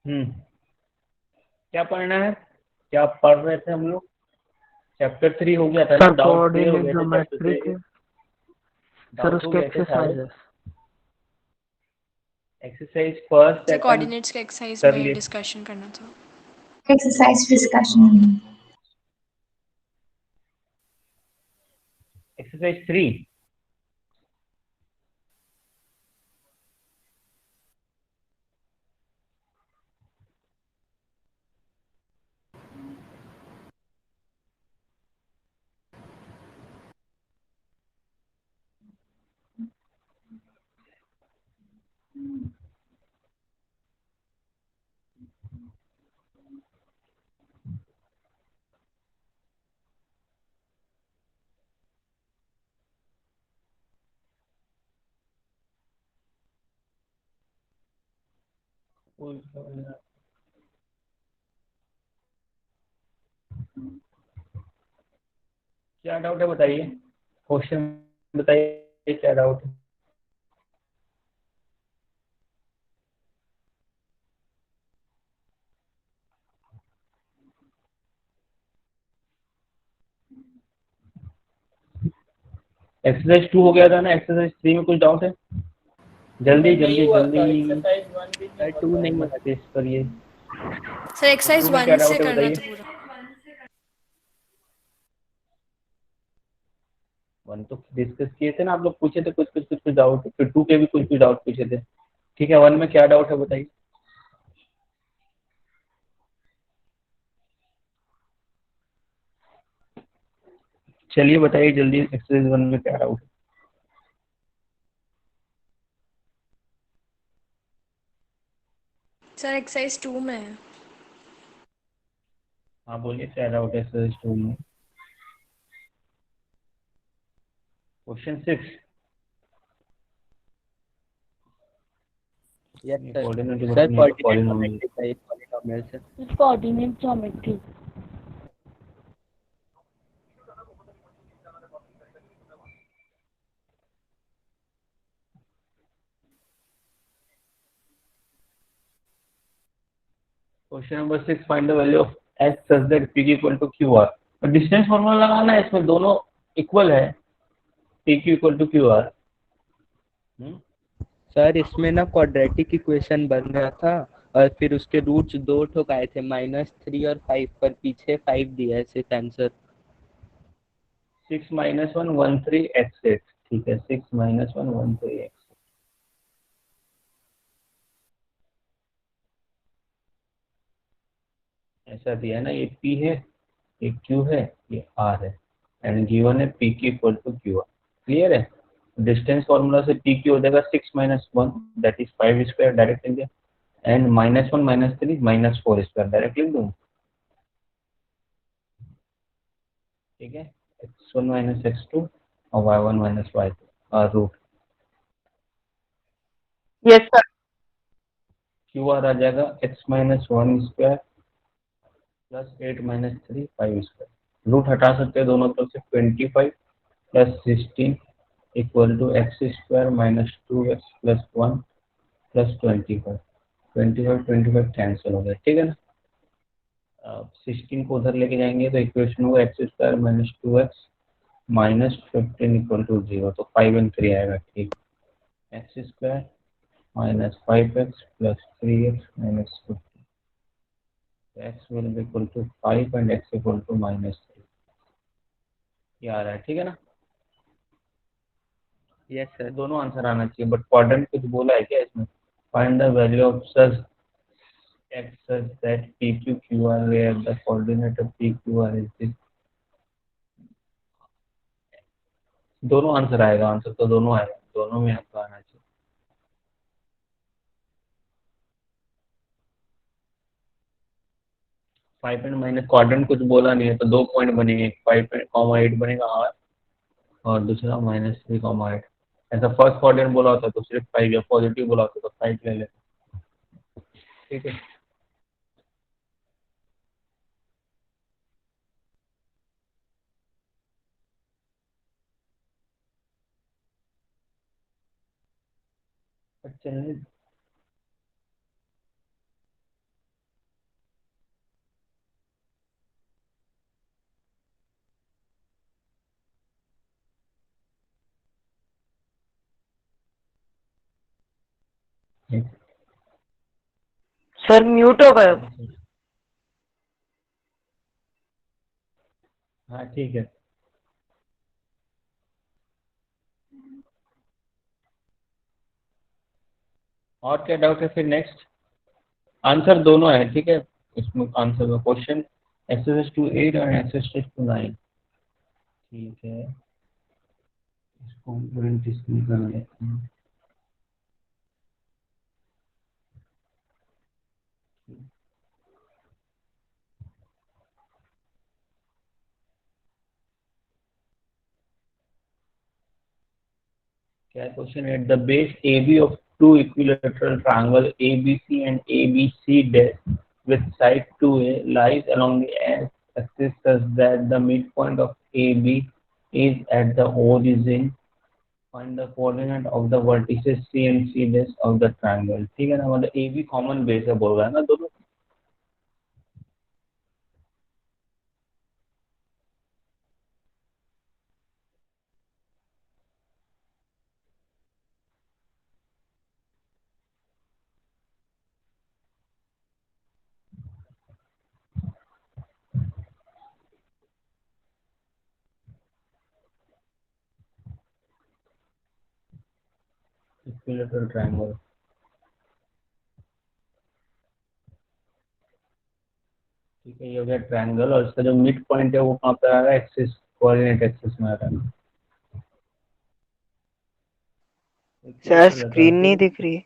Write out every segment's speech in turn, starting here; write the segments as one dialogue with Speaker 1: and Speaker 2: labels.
Speaker 1: क्या पढ़ना है? क्या पढ़ रहे थे हम लोग? चैप्टर 3 हो गया था ना,
Speaker 2: सर
Speaker 1: डाउट क्लियर हो
Speaker 2: कोऑर्डिनेट
Speaker 1: गए थे चैप्टर
Speaker 2: ज्योमेट्री
Speaker 1: 3।
Speaker 2: के सर
Speaker 1: डाउट हो
Speaker 2: उसके
Speaker 1: गए थे सारे।
Speaker 2: Exercises.
Speaker 1: Exercise first
Speaker 3: sir
Speaker 1: second
Speaker 3: coordinates के एक्सरसाइज
Speaker 1: कर
Speaker 3: में
Speaker 1: लिए।
Speaker 3: डिस्कशन करना था।
Speaker 4: Exercise discussion.
Speaker 1: हाँ, एक्सरसाइज 3। क्या डाउट है बताइए, क्वेश्चन बताइए क्या डाउट है। एक्सरसाइज 2 हो गया था ना, एक्सरसाइज 3 में कुछ डाउट है? जल्दी जल्दी जल्दी।
Speaker 5: एक्सरसाइज 1 भी नहीं हुआ
Speaker 1: 2
Speaker 5: था।
Speaker 1: नहीं हुआ टेस्ट करिए।
Speaker 3: सर एक्सरसाइज
Speaker 1: 2 में क्या
Speaker 3: 1 से
Speaker 1: डाउट है
Speaker 3: करना
Speaker 1: बताइए।
Speaker 3: था पूरा।
Speaker 1: 1 तो डिस्कस किए थे ना आप लोग, पूछे थे कुछ डाउट, फिर 2 के भी कुछ डाउट पूछे थे। ठीक है, 1 में क्या डाउट है बताइए। चलिए बताइए जल्दी, एक्सरसाइज 1 में क्या डाउट है।
Speaker 3: सर एक्सरसाइज 2 में है।
Speaker 1: हाँ बोलिए क्या डाउट है एक्सरसाइज 2 में। क्वेश्चन 6।
Speaker 5: यस
Speaker 1: ये
Speaker 5: सर।
Speaker 1: कोऑर्डिनेट
Speaker 5: सर
Speaker 1: बटन नहीं होगा,
Speaker 5: कोऑर्डिनेट
Speaker 1: पॉलिनोमियल।
Speaker 5: ज्योमेट्री चाहिए, पॉलीनोमियल से।
Speaker 6: Coordinate geometry.
Speaker 1: Question number 6, find the value of H such that P equal to Q R. Distance formula लगाना है, इसमें दोनों इक्वल है, P Q equal to Q R.
Speaker 5: Sir इसमें ना क्वाड्रेटिक इक्वेशन बन रहा था और फिर उसके रूट्स दो ठोक आए थे, -3 और 5, पर पीछे 5 दिया है सिर्फ आंसर।
Speaker 1: 6 - 1 13 x8। ठीक है, 6 - 1 13 x। ऐसा दिया है ना, ये P है, ये Q है, ये R है, एंड गिवन है P Q equal to Q R। Clear है? डिस्टेंस फॉर्मूला से P Q हो जाएगा 6 - 1 दैट इज 5 स्क्वायर, डायरेक्ट लिख दिया, एंड -1 - 3 -4 स्क्वायर, डायरेक्ट लिख दूँ। ठीक है, x1 - x2 और y1 - y2 root
Speaker 2: yes sir.
Speaker 1: Q R आ जाएगा x - 1 square plus 8 - 3 5 square. Root हटा सकते हैं दोनों तरफ से, 25 plus 16 equal to x square minus 2x plus 1 plus 25। 25 cancel हो गया, ठीक है ना। अब 16 को उधर लेके जाएंगे तो इक्वेशन होगा X square minus 2x minus 15 equal to 0, तो 5 एंड 3 आएगा। ठीक, X square minus 5x plus 3x minus 15, x will be equal to 5 and x equal to -3। ये आ रहा है, ठीक है ना।
Speaker 5: Yes sir.
Speaker 1: दोनों आंसर आना चाहिए, बट क्वाड्रेंट कुछ बोला है क्या इसमें? Find the value of such x such that PQQR where the coordinate of PQR is this। दोनों आंसर आएगा, आंसर तो दोनों आएगा, दोनों में आपका आना चाहिए। 5 एंड माइनस क्वाड्रेंट कुछ बोला नहीं है, तो 2 पॉइंट बनेंगे, 5,8 बनेगा R, और दूसरा -3,8। ऐसा फर्स्ट क्वाड्रेंट बोला होता तो सिर्फ 5, या पॉजिटिव बोला होता तो 5 ले लेते। ठीक है, चलिए
Speaker 2: सर म्यूट हो गए।
Speaker 1: हाँ ठीक है। और क्या डाउट है फिर? नेक्स्ट आंसर दोनों है, ठीक है। इसमें आंसर का क्वेश्चन एक्सरसाइज 2.8 और एक्सरसाइज 2.9, ठीक है। इसको प्रिंट स्क्रीन कर लेते हैं। क्या क्वेश्चन है? The base A B of two equilateral triangle A B C and A B C dash with side 2a lies along the axis such that the midpoint of AB is at the origin. Find the coordinate of the vertices C and C dash of the triangle. ठीक है ना, मतलब AB common base है बोल रहा है ना दोनों। इक्विलेटरल ट्रायंगल, ठीक है। ये हो गया ट्रायंगल और इसका जो मिड पॉइंट है वो कहाँ पर आ रहा है? एक्सिस, कोऑर्डिनेट एक्सिस में आ रहा है।
Speaker 2: सर स्क्रीन नहीं दिख रही।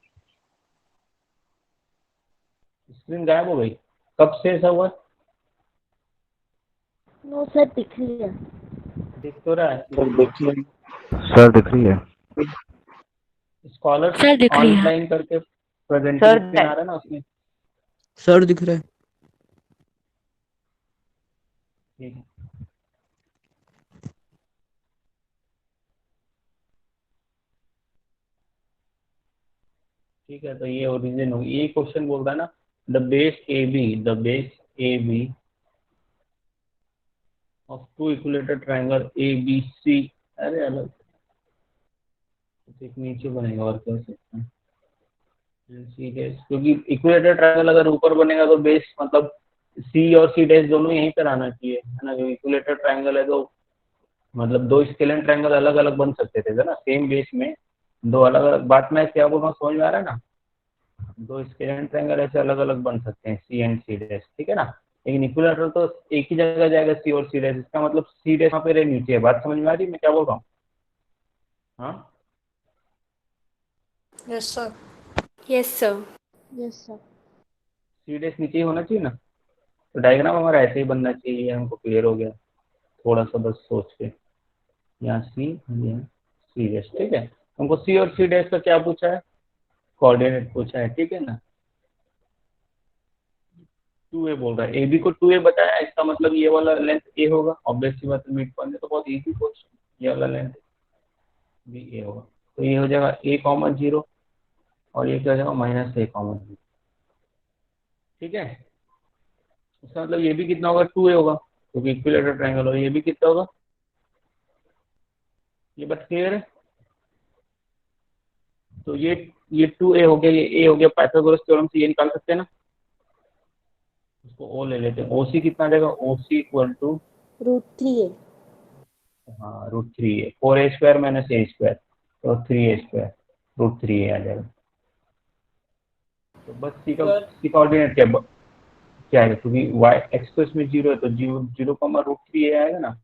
Speaker 1: स्क्रीन गायब हो गई? कब से ऐसा हुआ?
Speaker 6: नो सर दिख रही है।
Speaker 1: दिख तो रहा है।
Speaker 7: सर दिख रही है।
Speaker 1: स्कॉलर
Speaker 3: सर दिख रही है।
Speaker 1: ऑनलाइन करके
Speaker 2: सर
Speaker 1: प्रेजेंटेशन आ रहा है ना उसमें।
Speaker 5: सर दिख रहा है।
Speaker 1: ठीक है, ठीक है। तो ये ओरिजिन होगी। ये क्वेश्चन बोल रहा है ना, the base A B of two equilateral triangle A B C. अरे अलग एक नीचे बनेगा और क्या हो सकता है? सी डैश, क्योंकि इक्विलेटरल ट्रायंगल अगर ऊपर बनेगा तो बेस मतलब सी और सी डैश दोनों यहीं पर आना चाहिए, है ना। जो इक्विलेटरल ट्रायंगल है तो मतलब दो स्केलेन ट्रायंगल अलग अलग बन सकते थे, है ना, सेम बेस में दो अलग अलग। बात मैं क्या बोल रहा हूँ समझ में आ रहा है ना? दो स्केलेन ट्रायंगल ऐसे अलग अलग बन सकते हैं, सी एंड सी डैश, ठीक है ना। लेकिन इक्विलेटरल तो एक ही जगह जाएगा, सी और सी डैश। इसका मतलब सी डैश वहाँ पे रहे नीचे है। बात समझ में आ रही है मैं क्या बोल रहा हूँ? हाँ,
Speaker 3: yes sir. Yes sir.
Speaker 6: Yes sir.
Speaker 1: C dash नीचे ही होना चाहिए ना। तो डायग्राम हमारा ऐसे ही बनना चाहिए। हमको क्लियर हो गया थोड़ा सा बस सोच के। यहाँ सी, यहाँ सी डैश, ठीक है। हमको सी और सी डैश का क्या पूछा है? कोऑर्डिनेट पूछा है, ठीक है ना। 2a बोल रहा है, ए बी को 2a बताया, इसका मतलब ये वाला लेंथ a होगा। ऑब्वियस सी बात है, मिड पॉइंट है तो बहुत इजी क्वेश्चन। ये वाला लेंथ भी a होगा। तो ये हो जाएगा a कॉमा 0 और ये क्या हो जाएगा माइनस a कॉमा 0, ठीक है। इसका मतलब ये भी कितना होगा? 2a होगा क्योंकि इक्विलेटरल ट्रायंगल। और ये भी कितना होगा? ये बात क्लियर है? तो ये 2a हो गया, ये a हो गया। पाइथागोरस थ्योरम से ये निकाल सकते हैं ना। उसको o ले लेते हैं। ओसी कितना आ जाएगा? ओसी इक्वल टू
Speaker 6: √3a।
Speaker 1: हाँ √3a, 4a square minus a square, तो 3a स्क्वायर √3a आ जाएगा। तो बस सी का ऑर्डिनेट क्या है? क्योंकि y एक्स तो इसमें 0 है तो 0,√3a आएगा ना।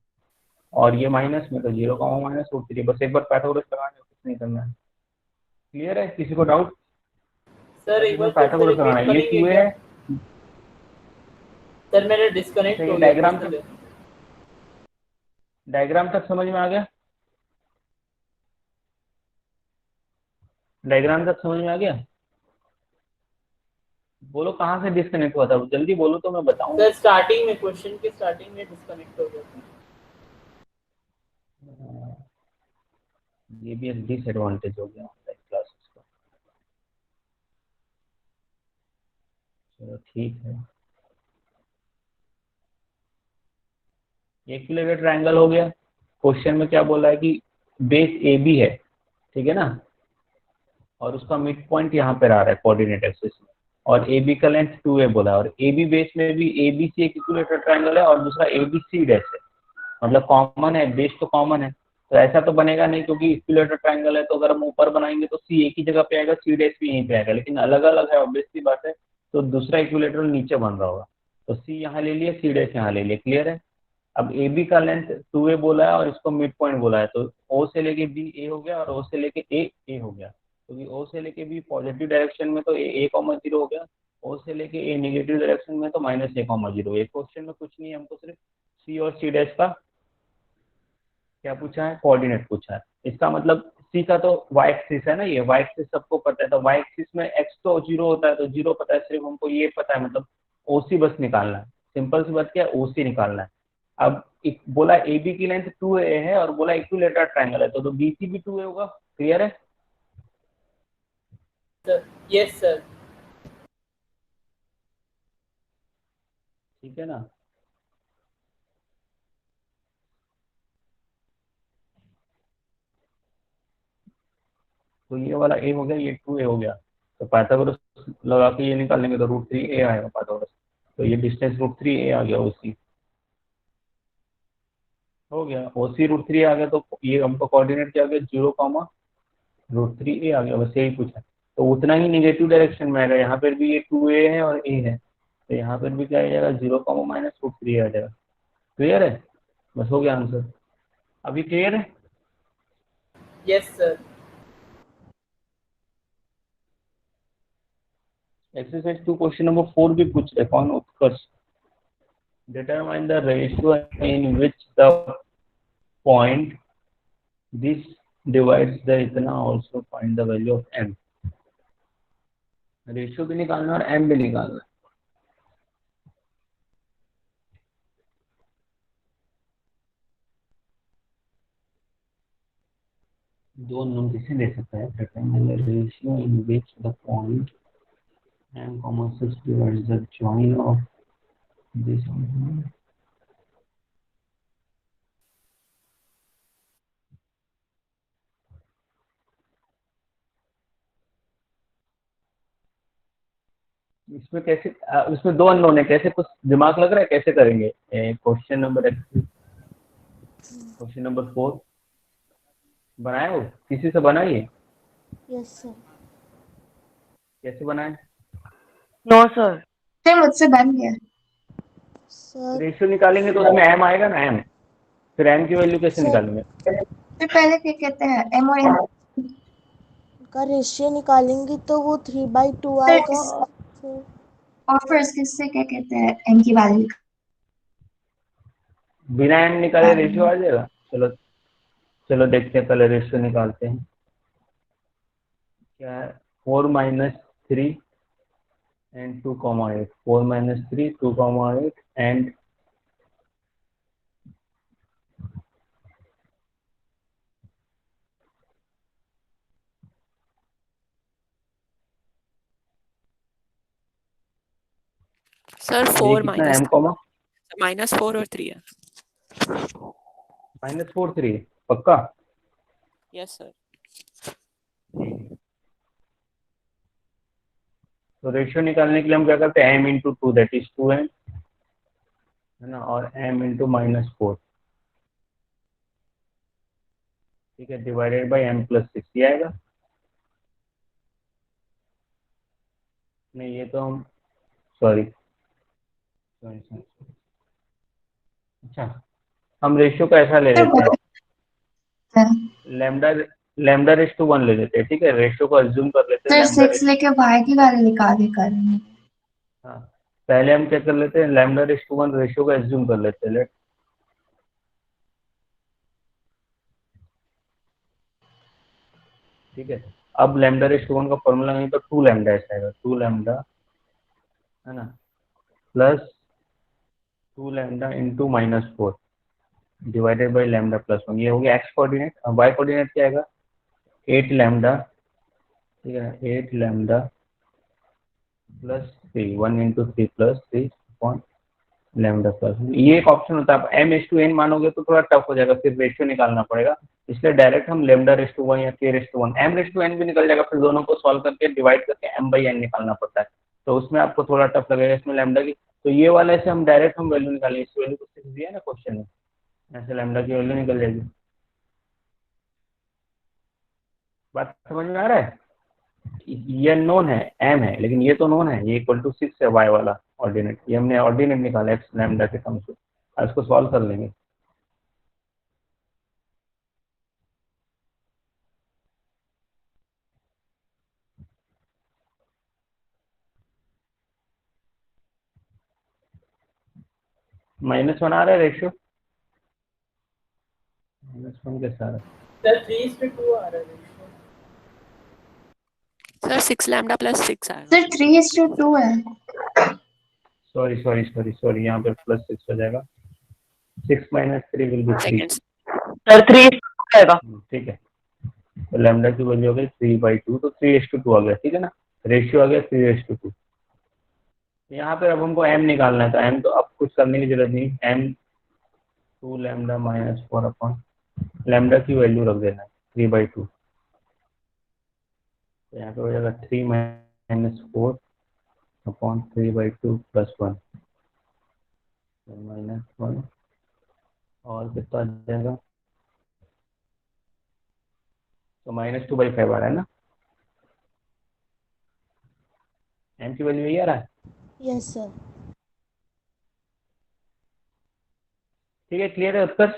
Speaker 1: और ये माइनस में तो 0, माइनस √3। बस एक बार पाइथागोरस लगाना है, कुछ नहीं करना है। क्लियर है? किसी को डाउट?
Speaker 8: सर एक बार फिर से
Speaker 1: पाइथागोरस लगाना
Speaker 8: रिपीट
Speaker 1: है। ये
Speaker 8: करेंगे
Speaker 1: 2a
Speaker 8: क्या?
Speaker 1: है।
Speaker 8: सर मेरा डिस्कनेक्ट
Speaker 1: अच्छा,
Speaker 8: हो
Speaker 1: ये
Speaker 8: गया
Speaker 1: डायग्राम
Speaker 8: इसलिए।
Speaker 1: डायग्राम तक समझ में आ गया? डायग्राम तक समझ में आ गया? बोलो कहाँ से डिस्कनेक्ट हुआ था, जल्दी बोलो तो मैं बताऊं।
Speaker 8: सर स्टार्टिंग में, क्वेश्चन के स्टार्टिंग में डिस्कनेक्ट हो गया था।
Speaker 1: ये भी एक डिसएडवांटेज हो गया ऑनलाइन क्लासेस का। चलो ठीक है। इक्विलेटरल ट्रायंगल हो गया। क्वेश्चन में क्या बोला है कि बेस ए बी है, ठीक है ना। और उसका मिड पॉइंट यहाँ पे आ रहा है कोऑर्डिनेट एक्सिस में, और ए बी का लेंथ 2a बोला है, और ए बी बेस में भी ए बी सी एक इक्विलेटरल ट्रायंगल है और दूसरा ए बी सी डैश है, मतलब कॉमन है, बेस तो कॉमन है। तो ऐसा तो बनेगा नहीं क्योंकि इक्विलेटरल ट्रायंगल है, तो अगर हम ऊपर बनाएंगे तो सी एक ही जगह पे आएगा, सी डैश भी यहीं पे आएगा, लेकिन अलग अलग है, ऑब्वियस सी बात है। तो दूसरा इक्विलेटरल नीचे बन रहा होगा, तो सी यहाँ ले लिया, सी डैश यहाँ ले लिया, क्लियर है। अब ए बी का लेंथ 2a बोला है और इसको मिड पॉइंट बोला है, तो ओ से लेके बी ए हो गया और ओ से लेके ए हो गया, क्योंकि ओ से लेके बी पॉजिटिव डायरेक्शन में तो ए कॉमा 0 हो गया, ओ से लेके ए नेगेटिव डायरेक्शन में तो माइनस ए कॉमा 0। एक क्वेश्चन में कुछ नहीं है, हमको सिर्फ सी और सी डैश का क्या पूछा है, कोऑर्डिनेट पूछा है। इसका मतलब सी का तो वाई एक्सिस है ना, ये वाई एक्सिस सबको पता है, तो वाई एक्सिस में एक्स तो 0 होता है, तो 0 पता है, सिर्फ हमको ये पता है, मतलब ओसी बस निकालना है, सिंपल सी बात क्या है, ओसी निकालना है। अब एक बोला ए बी की लेंथ 2a है और बोला इक्विलेटरल ट्रायंगल है, तो बी सी भी 2a होगा, क्लियर है।
Speaker 8: Sir. Yes, sir.
Speaker 1: ठीक है ना। तो ये वाला a हो गया, ये 2a हो गया, तो पाइथागोरस लगा के ये निकालेंगे तो √3a आएगा पाइथागोरस, तो ये डिस्टेंस √3a आ गया, ओसी हो गया, ओसी √3 आ गया, तो ये हमको कोऑर्डिनेट क्या आ गया, 0, √3a आ गया, बस यही पूछा। तो उतना ही निगेटिव डायरेक्शन में आएगा, यहाँ पर भी ये 2a है और a है, तो यहाँ पर भी क्या आ जाएगा, 0, -√3 आ जाएगा, क्लियर है, बस हो गया आंसर। अभी क्लियर है।
Speaker 8: Yes, sir.
Speaker 1: Exercise 2 question number 4 भी पूछ रहे, कौन, Utkarsh. Determine the ratio in which the point this divides the इतना, also find the value of m। Ratio भी निकालना और m भी निकालना। दो नंबर किसे दे सकता है, determine the ratio in which the point m, 6 divides the join of this. इसमें कैसे, इसमें दो अननोन है, कैसे, कुछ दिमाग लग रहा है कैसे करेंगे। क्वेश्चन नंबर 4 बनाए हो, किसी से बनाइए,
Speaker 6: यस सर।
Speaker 1: कैसे बनाए।
Speaker 2: No sir.
Speaker 4: सर मुझसे बन गया।
Speaker 6: सर
Speaker 1: रेशियो निकालेंगे तो उसमें m आएगा ना, m, फिर m की वैल्यू कैसे
Speaker 6: सर
Speaker 1: निकालेंगे।
Speaker 4: तो पहले क्या कहते हैं, एम और एन
Speaker 6: का रेशियो निकालेंगे तो वो 3/2
Speaker 4: सर
Speaker 6: आएगा,
Speaker 4: इस
Speaker 6: और फिर
Speaker 4: और फिर इससे क्या कहते हैं, एम की वैल्यू
Speaker 1: बिना m निकाले रेशियो आ जाएगा। चलो चलो देखते हैं, पहले रेशियो निकालते हैं। क्या है, 4 - 3 and 2, 8, 4 - 3, 2, 8 and
Speaker 9: सर
Speaker 1: ये
Speaker 9: 4
Speaker 1: कितना है, m कॉमा
Speaker 9: -4 और 3 है।
Speaker 1: -4 3 पक्का।
Speaker 9: Yes sir.
Speaker 1: तो रेशियो निकालने के लिए हम क्या करते हैं, m × 2 दैट इज 2m है ना, और m × -4, ठीक है, डिवाइडेड बाय m + 6 ये आएगा। नहीं ये तो हम, सॉरी, अच्छा हम रेशियो का ऐसा ले लेते हैं, λ/1 ले लेते हैं, ठीक है, रेशियो को अज्यूम कर लेते
Speaker 4: सर
Speaker 1: हैं
Speaker 4: 6 लेके वाई की वैल्यू निकाल करेंगे।
Speaker 1: हाँ, पहले हम क्या कर लेते हैं, λ/1 रेशियो को अज्यूम कर लेते हैं, लेट, ठीक है। अब λ/1 का फॉर्मूला नहीं तो 2 लैम्डा ऐसा आएगा, 2 लैम्डा है ना, plus 2 lambda into -4 divided by λ + 1, ये हो गया एक्स कोऑर्डिनेट। अब वाई कोऑर्डिनेट क्या आएगा, 8 लैम्डा, ठीक है, 8 लैम्डा + 3, 1 × 3 + 3 लैम्डा प्लस ये एक ऑप्शन होता है। आप एम एस टू एन मानोगे तो थोड़ा टफ हो जाएगा, फिर रेशियो निकालना पड़ेगा। इसलिए डायरेक्ट हम लेमडा रेस टू वन या K race to one, M race to N भी निकल जाएगा, फिर दोनों को सॉल्व करके डिवाइड करके एम बाई एन निकालना पड़ता है, तो उसमें आपको थोड़ा टफ लगेगा इसमें लैम्डा की। तो ये वाले से हम डायरेक्ट हम वैल्यू निकालेंगे, इस वैल्यू को 6 दिया है ना क्वेश्चन में, ऐसे लैम्डा की वैल्यू निकल जाएगी। बात समझ में आ रहा है? ये नोन है एम है, लेकिन ये तो नोन है, ये इक्वल टू 6 है वाई वाला ऑर्डिनेट, ये हमने ऑर्डिनेट निकाला एक्स लैम्डा के टर्म्स में, अब इसको सॉल्व कर लेंगे। -1 आ रहा है रेशियो, -1 के साथ
Speaker 8: सर 3:2 आ रहा है।
Speaker 9: सर 6 लैम्डा प्लस 6 आएगा।
Speaker 4: सर 3:2 है।
Speaker 1: सॉरी सॉरी सॉरी सॉरी, यहाँ पे +6 हो जाएगा, 6 minus 3 will be 3।
Speaker 9: Seconds.
Speaker 2: Sir 3 आएगा।
Speaker 1: ठीक है, तो लैम्डा की वैल्यू हो गई 3/2, तो 3:2 आ गया, ठीक है ना, रेशियो आ गया 3:2। यहाँ पे अब हमको m निकालना है, तो m तो अब कुछ करने की जरूरत नहीं, m 2 लैम्डा -4 अपॉन लैम्डा की वैल्यू रख देना है 3/2, तो यहाँ पे हो जाएगा 3 - 4 अपॉन 3/2 + 1 -1, और कितना आ जाएगा, तो -2/5 आ रहा है ना, m की वैल्यू यही आ रहा है।
Speaker 6: Yes sir.
Speaker 1: ठीक है, क्लियर है उत्तर।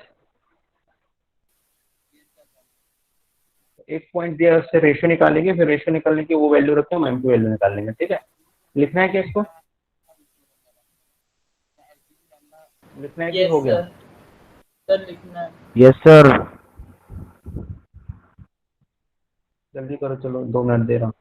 Speaker 1: एक पॉइंट दिया है, उससे रेशियो निकालेंगे, फिर रेशियो निकालने की वो वैल्यू रखते हैं, हम m की वैल्यू निकाल लेंगे। ठीक है, लिखना है क्या इसको, लिखना है कि
Speaker 8: यस
Speaker 1: हो गया?
Speaker 8: सर। सर लिखना है।
Speaker 7: Yes sir.
Speaker 1: जल्दी करो, चलो 2 मिनट दे रहा हूँ।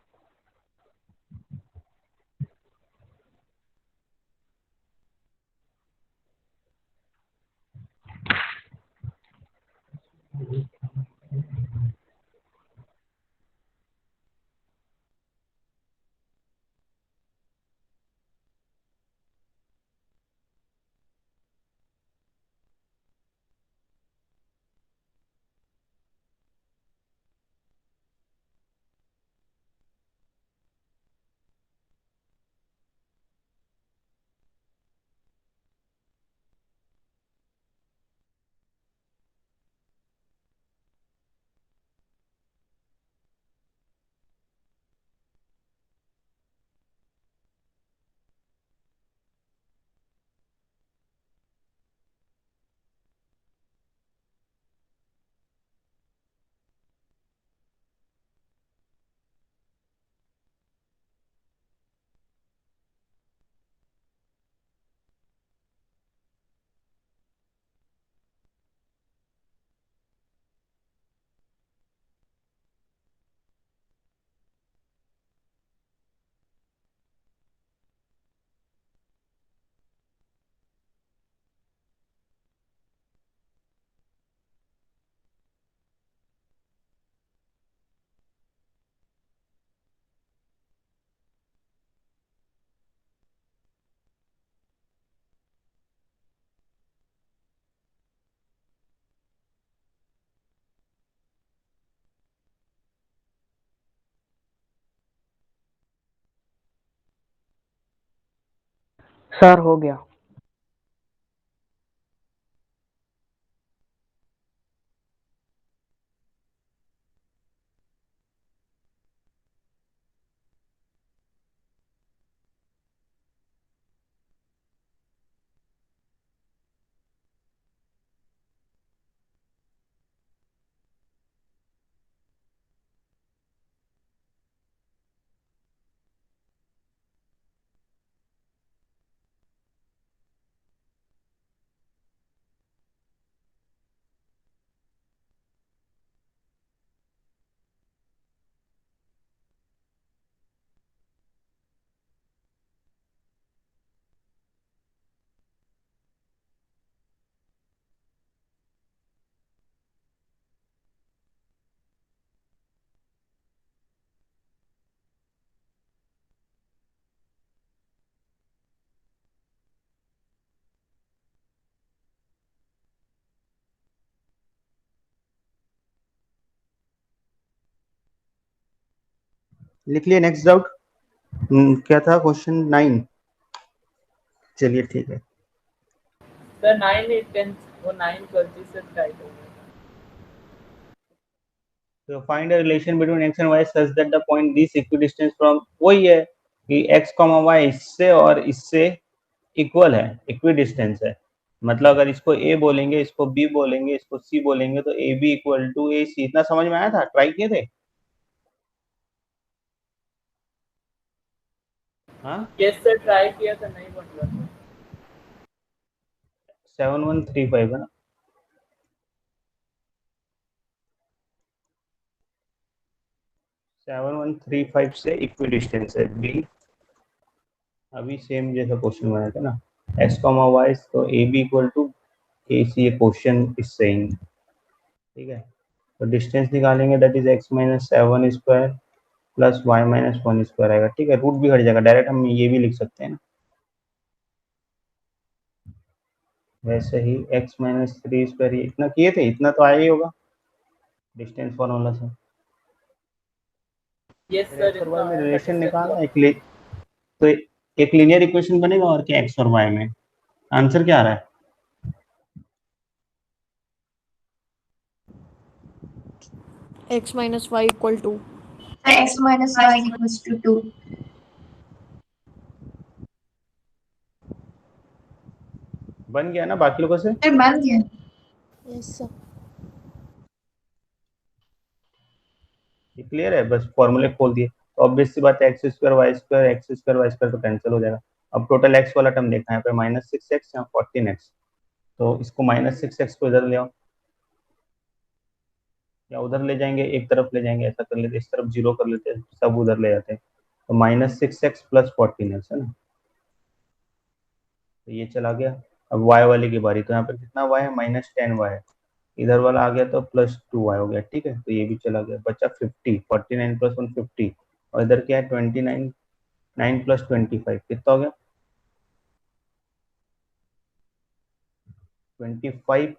Speaker 2: सर हो गया।
Speaker 1: लिख लिए नेक्स्ट डाउट। क्या था क्वेश्चन 9? चलिए ठीक है।
Speaker 8: सर 9 8 10 वो 9 गलती से टाइप हो गया।
Speaker 1: तो find a relation between x and y such that the point this equidistance from, वही है कि x, y इससे और इससे इक्वल है, इक्विडिस्टेंस है। मतलब अगर इसको a बोलेंगे, इसको b बोलेंगे, इसको c बोलेंगे तो ab इक्वल टू ac। इतना समझ में आया था? ट्राई किए थे? हाँ,
Speaker 8: यस सर ट्राई किया था, नहीं बन रहा था।
Speaker 1: 7135 है ना? सेवन वन थ्री फाइव से इक्विडिस्टेंस है बी। अभी सेम जैसा क्वेश्चन बनाया था ना, एक्स कॉमा वाई, तो A B equal to A C, ये क्वेश्चन इज सेइंग। ठीक है, तो डिस्टेंस निकालेंगे, that is X minus 7 square plus Y minus 1 square आएगा। ठीक है, रूट भी हट जाएगा, डायरेक्ट हम ये भी लिख सकते हैं ना। वैसे ही एक्स माइनस 3 स्क्वायर, ये इतना किए थे, इतना तो आया ही होगा डिस्टेंस फॉर्मूला से।
Speaker 8: यस
Speaker 1: फिर
Speaker 8: सर
Speaker 1: एक्स और
Speaker 8: इतना
Speaker 1: वाई में
Speaker 8: आया
Speaker 1: रिलेशन
Speaker 8: 37
Speaker 1: निकालना,
Speaker 8: हुआ।
Speaker 1: तो एक लीनियर इक्वेशन बनेगा और क्या एक्स और वाई में। आंसर क्या आ रहा है?
Speaker 6: x minus y equal to
Speaker 4: तो x minus y equals to 2।
Speaker 1: बन गया ना बाकी लोगों से?
Speaker 4: फिर बन गया।
Speaker 6: yes sir
Speaker 1: ये क्लियर है? बस फॉर्मूले खोल दिए तो ऑब्वियस सी बात है, X square Y square, X square Y square तो कैंसिल हो जाएगा। अब टोटल एक्स वाला टर्म देखना है, यहाँ पे माइनस 6x या 14x, तो इसको माइनस 6x को इधर ले आओ या उधर ले जाएंगे, एक तरफ ले जाएंगे, ऐसा कर लेते, इस तरफ जीरो कर लेते हैं, सब उधर ले जाते हैं। तो माइनस 6x प्लस 14x है ना, तो ये चला गया। अब वाई वाले की बारी, तो यहाँ पर कितना वाई है? माइनस 10y है। इधर वाला आ गया तो प्लस 2y हो गया। ठीक है, तो ये भी चला गया, बचा 50, 49 प्लस 1 50, और इधर क्या है? 29, 9 प्लस 25 कितना हो गया? 25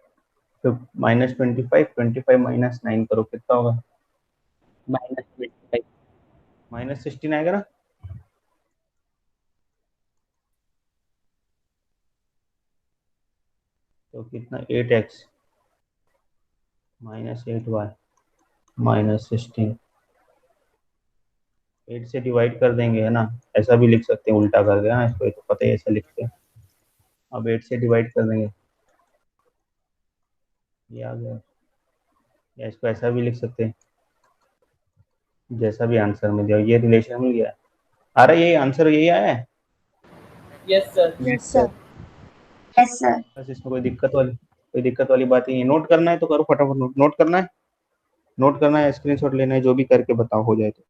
Speaker 1: माइनस 25, 25 माइनस 9 करो, कितना होगा?
Speaker 5: -25।
Speaker 1: माइनस 16 आएगा ना? तो कितना? 8x माइनस 8y माइनस 16, 8 से डिवाइड कर देंगे है ना, ऐसा भी लिख सकते हैं उल्टा करके। हाँ, इसको तो पता ही, ऐसा लिखते हैं। अब 8 से डिवाइड कर देंगे, ये आ गया। या इसको ऐसा भी लिख सकते हैं, जैसा भी आंसर में दिया, ये रिलेशन मिल गया। आ रहा है यही आंसर, यही आया है।
Speaker 8: Yes sir.
Speaker 6: yes sir
Speaker 4: yes sir.
Speaker 1: बस इसमें कोई दिक्कत वाली बात नहीं है। नोट करना है तो करो फटाफट, नोट करना है, नोट करना है, स्क्रीनशॉट लेना है, जो भी करके बताओ हो जाए तो।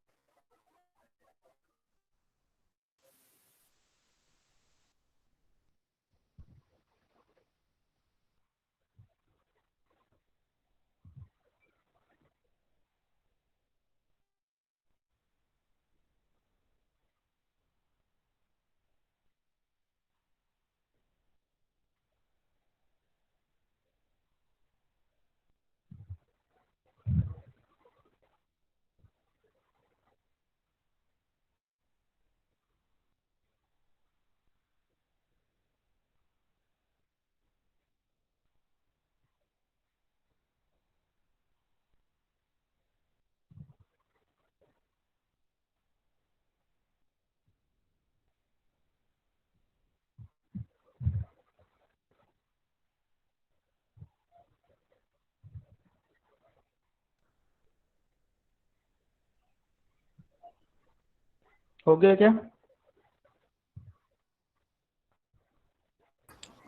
Speaker 1: हो गया क्या?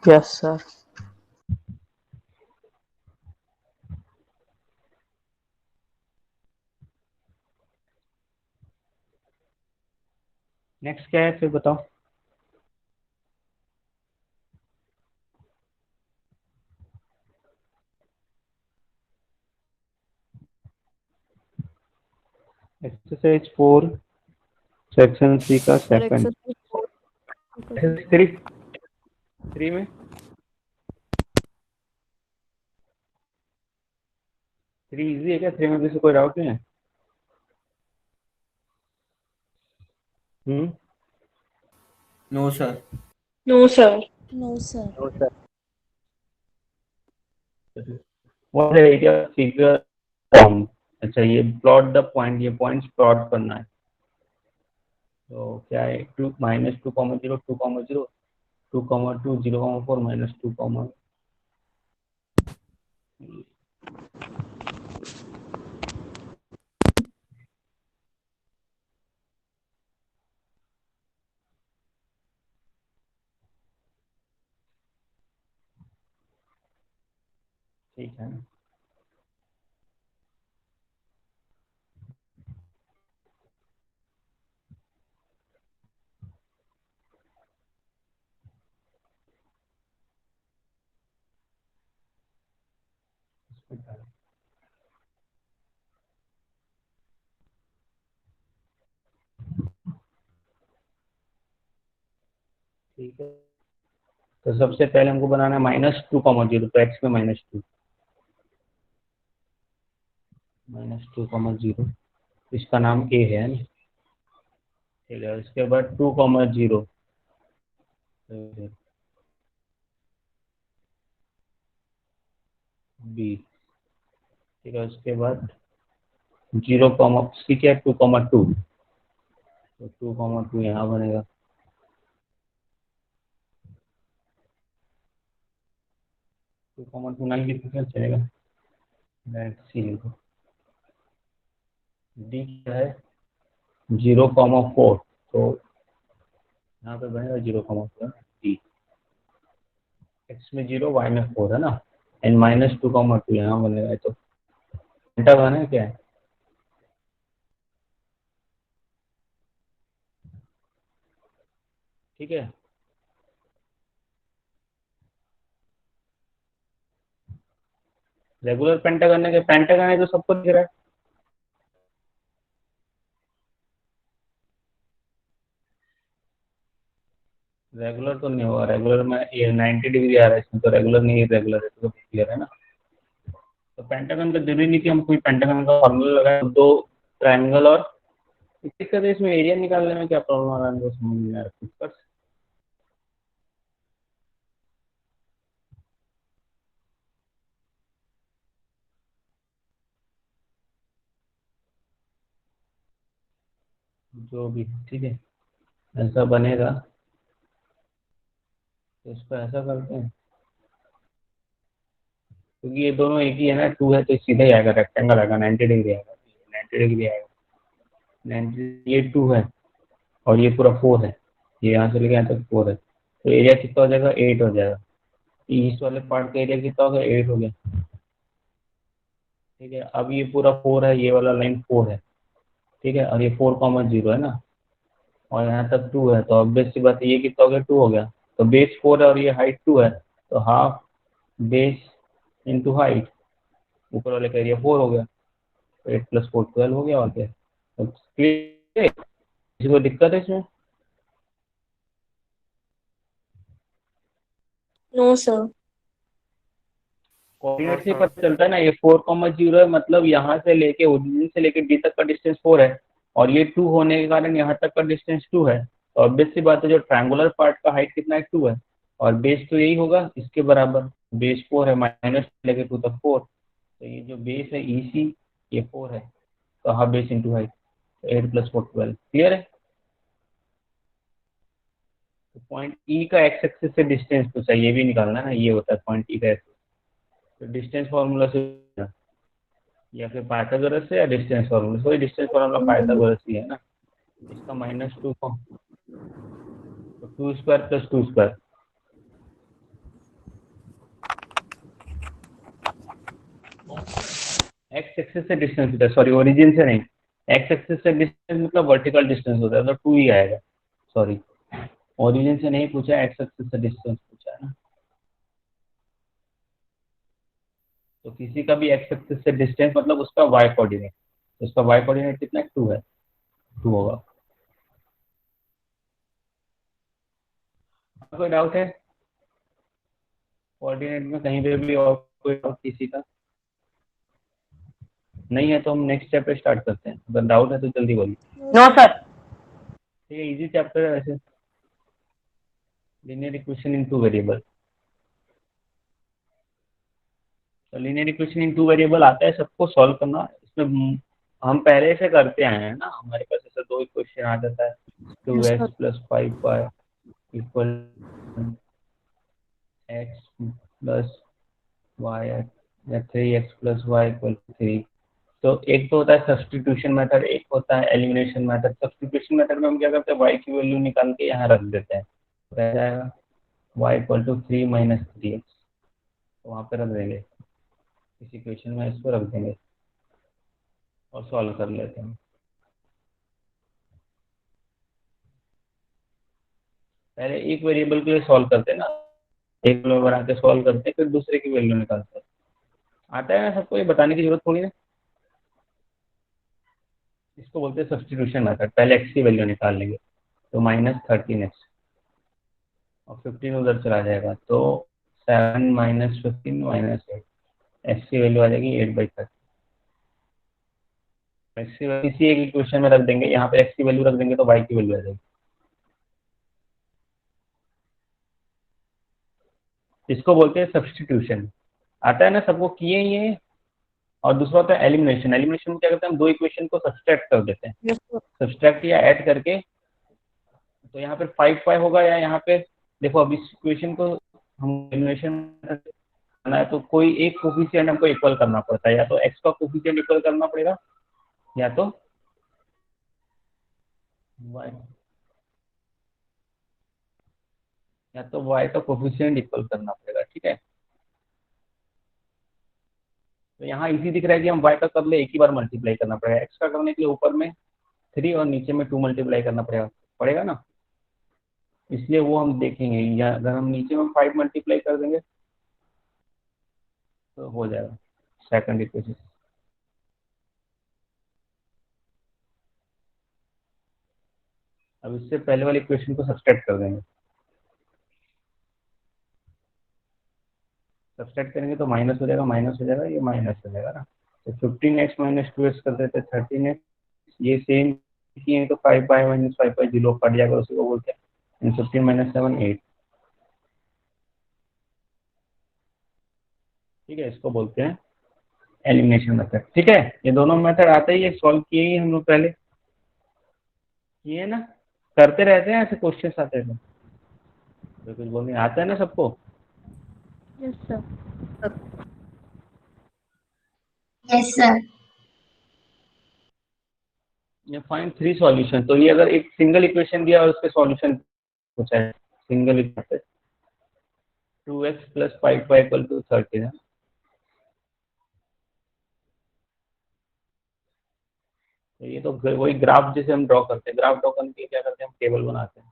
Speaker 2: Yes sir.
Speaker 1: नेक्स्ट क्या है फिर बताओ? एक्सरसाइज 4 सेक्शन सी का
Speaker 6: sir
Speaker 1: सेकंड।
Speaker 6: exercise
Speaker 1: 3 3 में 3 इजी है क्या? 3 में किसी कोई डाउट नहीं है?
Speaker 5: No sir.
Speaker 3: No, sir.
Speaker 6: No sir.
Speaker 5: No sir.
Speaker 1: What is area figure form? अच्छा, ये प्लॉट द पॉइंट, ये पॉइंट्स प्लॉट करना है। तो क्या है, 2 -2, 0, 2, 0, 2, 2, 0, 4, -2, ठीक है ना। ठीक है, तो सबसे पहले हमको बनाना है -2, 0, तो एक्स में -2, -2, 0, इसका नाम ए है ना। ठीक है, उसके बाद 2, 0, बी। ठीक है, उसके बाद 0, सी क्या, 2, 2, तो 2, 2 यहाँ बनेगा। 2, 2 नहीं लिखो क्या चलेगा, डायरेक्ट सी लिखो। डी क्या है, 0, 4, तो यहाँ पे बनेगा 0, 4 डी। एक्स में 0, वाई में 4 है ना, एंड -2, 2 यहाँ बनेगा। तो पेंटागन है क्या है, ठीक है। रेगुलर पेंटागन है, पेंटागन है तो सबको दिख रहा है। रेगुलर तो नहीं होगा, रेगुलर में ये 90 डिग्री आ रहा है इसमें, तो रेगुलर नहीं है, रेगुलर है तो क्लियर है ना। तो पेंटागन का जरूरी नहीं कि हम कोई पेंटागन का फॉर्मूला लगाए, दो ट्रायंगल और दिक्कत है इसमें, एरिया निकालने में क्या प्रॉब्लम आ रहा है हमको समझ नहीं आ रहा कुछ। जो भी, ठीक है, ऐसा बनेगा। तो इसको ऐसा करते हैं, क्योंकि ये दोनों एक ही है ना, 2 है तो सीधा ही आएगा, रेक्टेंगल आएगा, 90 डिग्री आएगा, 90 डिग्री आएगा, 90। ये 2 है और ये पूरा 4 है, ये यहाँ से लेके यहाँ तक 4 है, तो एरिया कितना हो जाएगा, 8 हो जाएगा। ईस्ट वाले पार्ट का एरिया कितना हो गया, 8 हो गया। ठीक है, अब ये पूरा 4 है, ये वाला लाइन 4 है, ठीक है, और ये 4, 0 है ना, और यहाँ तक 2 है, तो ऑब्वियस सी बात है, ये कितना हो गया, 2 हो गया। तो बेस 4 है और ये हाइट 2 है, तो हाफ बेस इंटू हाइट, ऊपर वाले का एरिया 4 हो गया, तो 8 + 4 12 हो गया, और क्या। तो क्लियर है? किसी को दिक्कत है इसमें?
Speaker 3: No, sir.
Speaker 1: कोऑर्डिनेट से पता चलता है ना, ये 4, 0 है, मतलब यहाँ से लेके ओरिजिन से लेके डी तक का डिस्टेंस 4 है, और ये 2 होने के कारण यहाँ तक का डिस्टेंस 2 है। तो ऑब्वियस सी बात है, जो ट्रायंगुलर पार्ट का हाइट कितना है, 2 है, और बेस तो यही होगा इसके बराबर, बेस 4 है, माइनस लेके 2 तक 4, तो ये जो बेस है EC ये 4 है, तो half base into height, 8 + 4 12। Clear है? तो पॉइंट ई का एक्स एक्सिस से डिस्टेंस तो चाहिए भी निकालना है ना, ये होता है पॉइंट ई का एक्सिस। तो डिस्टेंस फार्मूला से, या फिर पाइथागोरस से, या डिस्टेंस फार्मूला, कोई डिस्टेंस फार्मूला पाइथागोरस ही है ना। इसका -2 को, तो 2 स्क्वायर + 2 स्क्वायर, एक्स एक्सिस से डिस्टेंस होता है, सॉरी ओरिजिन से नहीं, एक्स एक्सिस से डिस्टेंस मतलब वर्टिकल डिस्टेंस होता है, तो 2 ही आएगा। सॉरी, ओरिजिन से नहीं पूछा, एक्स एक्सिस से डिस्टेंस पूछा है ना। तो किसी का भी एक्स एक्सिस से डिस्टेंस मतलब उसका वाई कोऑर्डिनेट, उसका वाई कोऑर्डिनेट कितना है, 2 है, 2 होगा। कोई डाउट है कोऑर्डिनेट में कहीं पे भी, और कोई डाउट किसी का नहीं है तो हम नेक्स्ट स्टेप पे स्टार्ट करते हैं। अगर डाउट है तो जल्दी बोलिए।
Speaker 2: No sir.
Speaker 1: ठीक है, इजी चैप्टर है वैसे, लीनियर इक्वेशन इन 2 वेरिएबल। तो लीनियर इक्वेशन इन 2 वेरिएबल आता है सबको सॉल्व करना। इसमें हम पहले से करते आए हैं ना, हमारे पास ऐसा 2 इक्वेशन आ जाता है, 2x + 5y equal x + y या 3x + y इक्वल 3। तो एक तो होता है सब्स्टिट्यूशन मेथड, एक होता है एलिमिनेशन मेथड। सब्स्टिट्यूशन मेथड में हम क्या करते हैं, y की वैल्यू निकाल के यहाँ रख देते हैं, तो रह जाएगा y = 3 - 3x, तो वहाँ पे रख देंगे, इस इक्वेशन में इसको रख देंगे और सॉल्व कर लेते हैं। पहले एक वेरिएबल के लिए सॉल्व करते हैं ना, एक वैल्यू बना के सॉल्व करते हैं, फिर दूसरे की वैल्यू निकालते हैं। आता है ना सबको, ये बताने की जरूरत थोड़ी है। इसको बोलते हैं सब्स्टिट्यूशन मेथड। पहले x की वैल्यू निकाल लेंगे, तो -13x और 15 उधर चला जाएगा, तो 7 - 15 - 8, x की वैल्यू आ जाएगी 8/30। x की वैल्यू इसी एक इक्वेशन में रख देंगे, यहाँ पे x की वैल्यू रख देंगे तो y की वैल्यू आ जाएगी। इसको बोलते हैं सब्स्टिट्यूशन। आता है ना सबको, किए ये। और दूसरा होता है एलिमिनेशन। एलिमिनेशन में क्या करते हैं, हम 2 इक्वेशन को सब्सट्रैक्ट कर देते हैं, सब्सट्रैक्ट या ऐड करके। तो यहाँ पे 5 होगा, या यहाँ पे देखो, अब इस इक्वेशन को हम एलिमिनेशन करना है तो कोई एक कोफिशिएंट हमको इक्वल करना पड़ता है, या तो x का कोफिशिएंट इक्वल करना पड़ेगा, या तो y, का कोफिशिएंट इक्वल करना पड़ेगा। ठीक है, तो यहाँ इजी दिख रहा है कि हम y का कर ले, एक ही बार मल्टीप्लाई करना पड़ेगा। x का करने के लिए ऊपर में 3 और नीचे में 2 मल्टीप्लाई करना पड़ेगा ना, इसलिए वो हम देखेंगे। या अगर हम नीचे में 5 मल्टीप्लाई कर देंगे तो हो जाएगा सेकंड इक्वेशन। अब इससे पहले वाली इक्वेशन को सब्सट्रैक्ट कर देंगे, सब्सट्रैक्ट करेंगे तो माइनस हो जाएगा, माइनस हो जाएगा, ये माइनस हो जाएगा ना। तो 15x - 2x कर देते 13x, ये सेम किए तो 5y - 5y 0 कट जाएगा, उसी को बोलते हैं 15 - 7 8। ठीक है, इसको बोलते हैं एलिमिनेशन मेथड। ठीक है, ये दोनों मेथड आते ही है, सॉल्व किए ही हम लोग पहले, किए ना, करते रहते हैं ऐसे क्वेश्चन आते हैं तो कुछ बोलने आता है ना सबको।
Speaker 6: Yes sir.
Speaker 4: Yes, sir.
Speaker 1: ये फाइंड 3 सॉल्यूशन, तो ये अगर एक सिंगल इक्वेशन दिया और उसके सॉल्यूशन पूछा है, सिंगल इक्वेशन 2x + 5y = 13 है। तो ये तो वही ग्राफ जैसे हम ड्रॉ करते हैं, ग्राफ ड्रॉ करने के लिए क्या करते हैं, हम टेबल बनाते हैं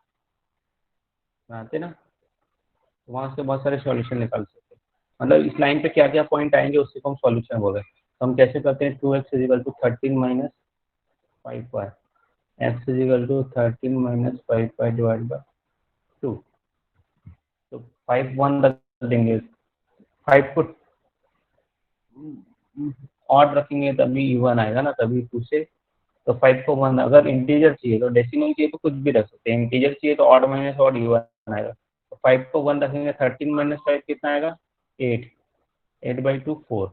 Speaker 1: ना, तो वहां से बहुत सारे सॉल्यूशन निकाल सकते हैं। मतलब इस लाइन पे क्या क्या पॉइंट आएंगे उससे हम सॉल्यूशन बोल रहे हैं। तो हम कैसे करते हैं, 2x = 13 - 5y, x = 13 - 5y / 2। तो 5 1 रख देंगे, 5 को ऑड रखेंगे तभी इवन आएगा ना, तभी 2 से। तो 5 को 1, अगर इंटीजर चाहिए तो डेसिमल चाहिए तो कुछ भी रख सकते हैं, इंटीजर चाहिए तो ऑड माइनस ऑड इवन आएगा। तो 5 को 1 रखेंगे, 13 - 5 कितना आएगा, 8, 8/2 4।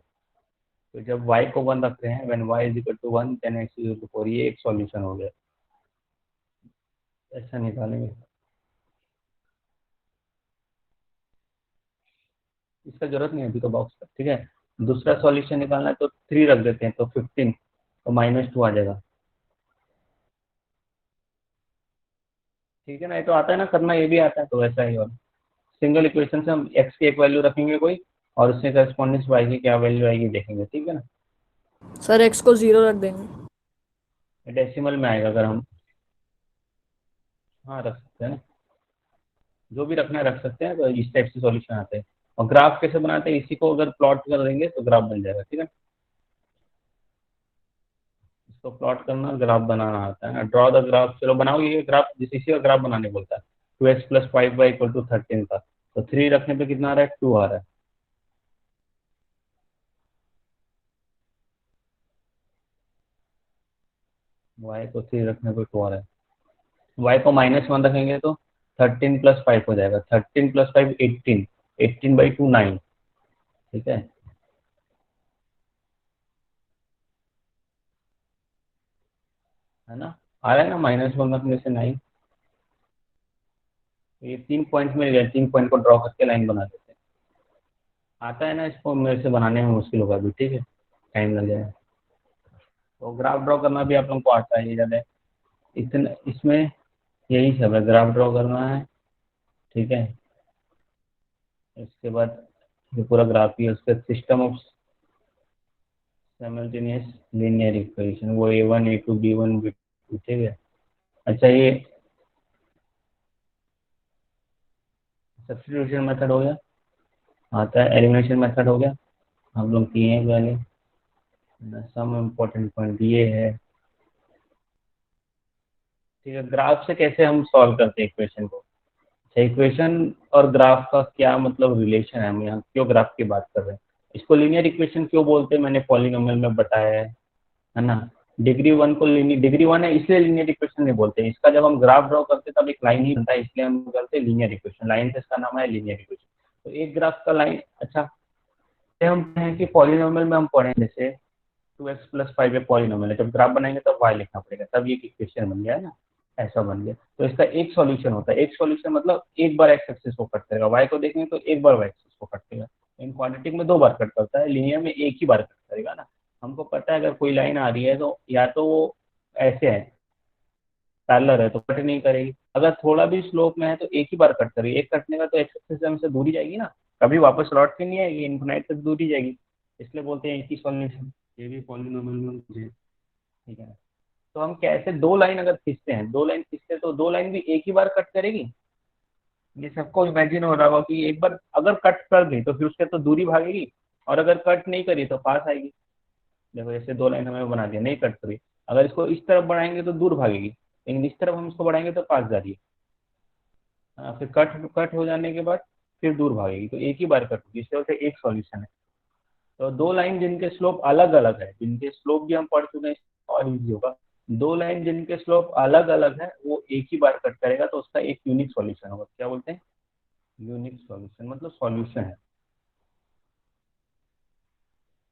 Speaker 1: तो जब y को 1 रखते हैं, व्हेन y = 1 then x = 4, ये एक सॉल्यूशन हो गया। ऐसा निकालेंगे, इसका जरूरत नहीं है अभी तो बॉक्स का। ठीक है, दूसरा सॉल्यूशन निकालना है तो 3 रख देते हैं, तो 15, तो -2 आ जाएगा। ठीक है ना, ये तो आता है ना करना, ये भी आता है, तो वैसा ही और सिंगल इक्वेशन से हम x की एक वैल्यू रखेंगे कोई, और उससे करस्पॉन्डिंग y की क्या वैल्यू आएगी देखेंगे। ठीक है ना,
Speaker 3: सर x को 0 रख देंगे।
Speaker 1: डेसिमल में आएगा अगर हम, हाँ रख सकते हैं ना, जो भी रखना है रख सकते हैं। तो इस टाइप से सॉल्यूशन आते हैं। और ग्राफ कैसे बनाते हैं, इसी को अगर प्लॉट कर देंगे तो ग्राफ बन जाएगा। ठीक है, इसको प्लॉट करना, ग्राफ बनाना आता है ना, ड्रॉ द ग्राफ। चलो बनाओ ये ग्राफ, जिस इसी का ग्राफ बनाने बोलता है। 2x + 5y = 13 का, तो 3 रखने पे कितना आ रहा है, 2 आ रहा है। y को 3 रखने पे 2 आ रहा है। y को -1 रखेंगे तो 13 + 5 हो जाएगा, 13 + 5 18, 18/2 9, ठीक है ना, आ रहा है ना, -1 रखने से 9। ये 3 पॉइंट मिल गए, 3 पॉइंट को ड्रॉ करके लाइन बना देते हैं। आता है ना, इसको मेरे से बनाने में मुश्किल होगा अभी, ठीक है, टाइम लग जाएगा। तो ग्राफ ड्रॉ करना भी आप लोगों को आता है, ये ज़्यादा इतना, इसमें यही सब है, ग्राफ ड्रॉ करना है, ठीक है। इसके बाद ये पूरा ग्राफ ही है, उसके system of simultaneous linear equation, वो A1 A2 B1 B2, ठीक है। अच्छा, ये सब्स्टिट्यूशन मेथड हो गया, आता है एलिमिनेशन मेथड हो गया, हम लोग किए हैं पहले। सम इम्पोर्टेंट पॉइंट ये है, ठीक है। ग्राफ से कैसे हम सॉल्व करते हैं इक्वेशन को, इक्वेशन और ग्राफ का क्या मतलब रिलेशन है, हम यहाँ क्यों ग्राफ की बात कर रहे हैं, इसको लीनियर इक्वेशन क्यों बोलते हैं, मैंने पॉलिनोमियल में बताया है ना। डिग्री 1 है इसलिए लीनियर इक्वेशन नहीं बोलते, इसका जब हम ग्राफ ड्रॉ करते हैं तब एक लाइन ही बनता है, इसलिए हम करते हैं लीनियर इक्वेशन, लाइन से इसका नाम है लीनियर इक्वेशन। तो एक ग्राफ का लाइन, अच्छा हम कहें कि पॉलिनोमियल में हम पढ़ें जैसे 2x + 5 है पॉलिनोमियल है, जब ग्राफ बनाएंगे तब y लिखना पड़ेगा, तब ये इक्वेशन बन गया है ना, ऐसा बन गया। तो इसका एक सॉल्यूशन होता है, एक सॉल्यूशन मतलब एक बार x एक्सिस को कट करेगा, y को देखेंगे तो एक बार y एक्सिस को कट करेगा, इन क्वाड्रेटिक में 2 बार कट करता है, लीनियर में एक ही बार कट करेगा ना। हमको पता है अगर कोई लाइन आ रही है तो या तो वो ऐसे है, पैरेलल है तो कट नहीं करेगी, अगर थोड़ा भी स्लोप में है तो एक ही बार कट करेगी, एक कटने का तो x एक्सिस से हमसे दूरी जाएगी ना, कभी वापस लौट के नहीं आएगी, इन्फिनाइट तक दूरी जाएगी, इसलिए बोलते हैं एक ही सॉल्यूशन। ये भी पॉलिनोमियल में मुझे, ठीक है। तो हम कैसे दो लाइन अगर खींचते हैं, दो लाइन खींचते हैं तो दो लाइन भी एक ही बार कट करेगी, ये सबको इमेजिन हो रहा होगा कि एक बार अगर कट कर दी तो फिर उसके तो दूरी भागेगी, और अगर कट नहीं करी तो पास आएगी। देखो ऐसे दो लाइन हमें बना दिया, नहीं कट करी, अगर इसको इस तरफ बढ़ाएंगे तो दूर भागेगी, लेकिन इस तरफ हम इसको बढ़ाएंगे तो पास जा रही है। फिर कट हो जाने के बाद फिर दूर भागेगी, तो एक ही बार कट होगी, इससे होते एक सॉल्यूशन है। तो दो लाइन जिनके स्लोप अलग अलग है, जिनके स्लोप भी हम पढ़ चुके हैं और इजी होगा, दो लाइन जिनके स्लोप अलग अलग है वो एक ही बार कट करेगा, तो उसका एक यूनिक सॉल्यूशन होगा। क्या बोलते हैं, यूनिक सॉल्यूशन, मतलब सॉल्यूशन है।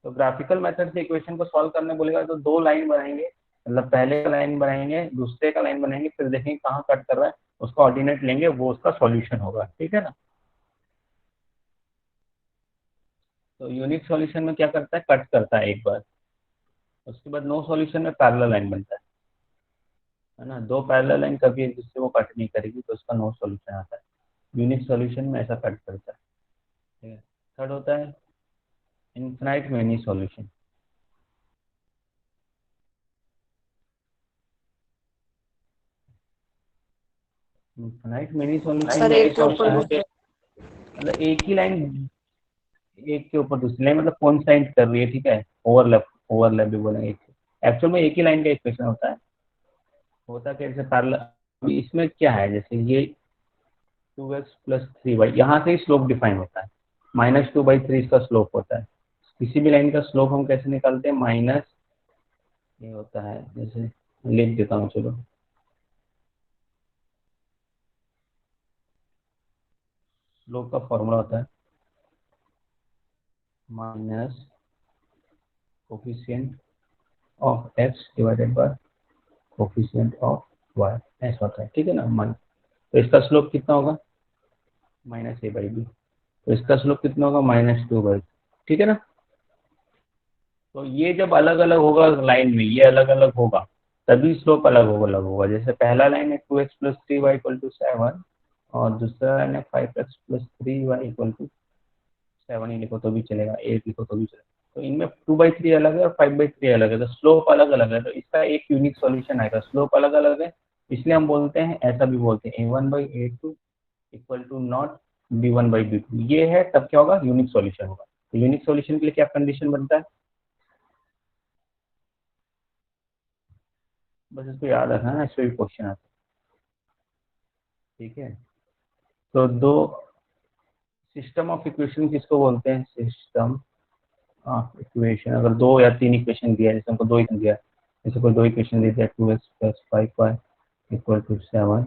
Speaker 1: तो ग्राफिकल मेथड से इक्वेशन को सॉल्व करने बोलेगा तो दो लाइन बनाएंगे, मतलब पहले का लाइन बनाएंगे, दूसरे का लाइन बनाएंगे, फिर देखेंगे कहाँ कट कर रहा है, उसका ऑर्डिनेट लेंगे, वो उसका सॉल्यूशन होगा, ठीक है ना। तो यूनिक सॉल्यूशन में क्या करता है, कट करता है एक बार, उसके बाद नो सॉल्यूशन में पैरेलल लाइन बनता है ना, दो पैरेलल लाइन कभी एक दूसरे को कट नहीं करेगी, तो उसका नो सॉल्यूशन आता है। यूनिक सॉल्यूशन में ऐसा कट करता है, ठीक है। थर्ड होता है infinite many solution. Infinite many solution
Speaker 3: sir एक के ऊपर
Speaker 1: मतलब एक ही लाइन एक के ऊपर दूसरी लाइन, मतलब कोइंसाइड कर रही है, ठीक है, ओवरलैप भी बोलेंगे, एक्चुअल में एक ही लाइन का इक्वेशन होता कैसे पैरेलल। इसमें क्या है, जैसे ये 2x + 3y, यहाँ से ही स्लोप डिफाइन होता है, -2/3 इसका स्लोप होता है। किसी भी लाइन का स्लोप हम कैसे निकालते हैं, माइनस ये होता है, जैसे लिख देता हूँ, चलो स्लोप का फॉर्मूला होता है minus coefficient of x divided by coefficient of y, ऐसा होता है, ठीक है ना। तो इसका स्लोप कितना होगा, -a/b, तो इसका स्लोप कितना होगा, -2/3, ठीक है ना। तो ये जब अलग अलग होगा लाइन में, ये अलग अलग होगा तभी स्लोप अलग होगा। जैसे पहला लाइन है 2x + 3y = 7, और दूसरा लाइन है 5x + 3y = 7 ही लिखो तो भी चलेगा, 8 लिखो तो भी चलेगा। तो इनमें 2/3 अलग है और 5/3 अलग है, तो स्लोप अलग अलग है, तो इसका एक यूनिक सॉल्यूशन आएगा। स्लोप अलग अलग है इसलिए हम बोलते हैं, ऐसा भी बोलते हैं a1/a2 = नॉट b1/b2, ये है तब क्या होगा, यूनिक सॉल्यूशन होगा। तो यूनिक सॉल्यूशन के लिए क्या कंडीशन बनता है, बस इसको याद रखना है, इससे भी क्वेश्चन आता है, ठीक है। तो दो सिस्टम ऑफ इक्वेशन किसको बोलते हैं, सिस्टम ऑफ इक्वेशन, अगर दो या तीन इक्वेशन दिया है, जैसे हमको दो इक्वेशन दिया, जैसे कोई दो इक्वेशन दे दिया 2x + 5y इक्वल टू 7